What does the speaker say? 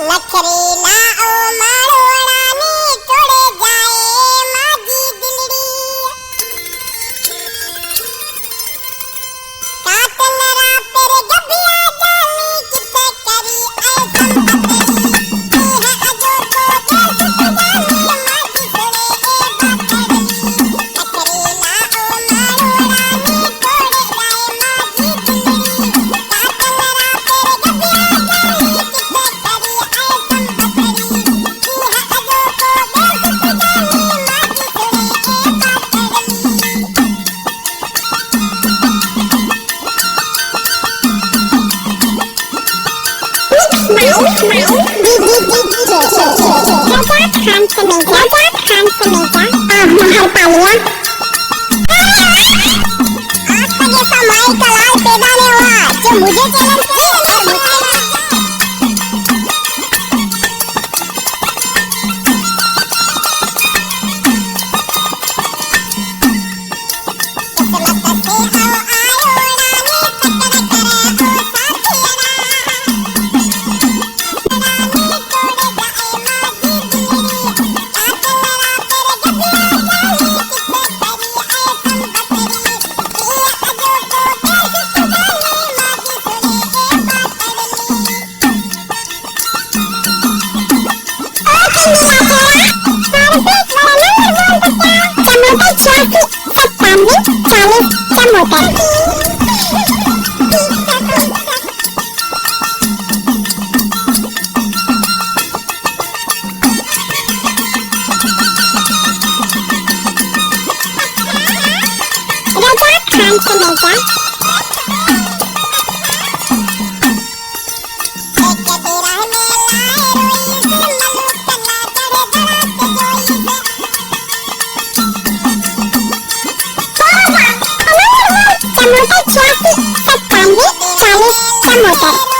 लखरे ना ओ मारोड़ानी तोड़े जाए माजी दिलड़ी कातलरा पर गबिया जानी किथे करी ऐ संपतरी है अजो तो देश जानी माजी सोड़े ए बाकरी लखरे ना ओ मारोड़ानी तोड़े जाए माजी दिलड़ी कातलरा पर गबिया जानी किथे करी ऐ मुझे चैलेंज करे और मुझसे मोटर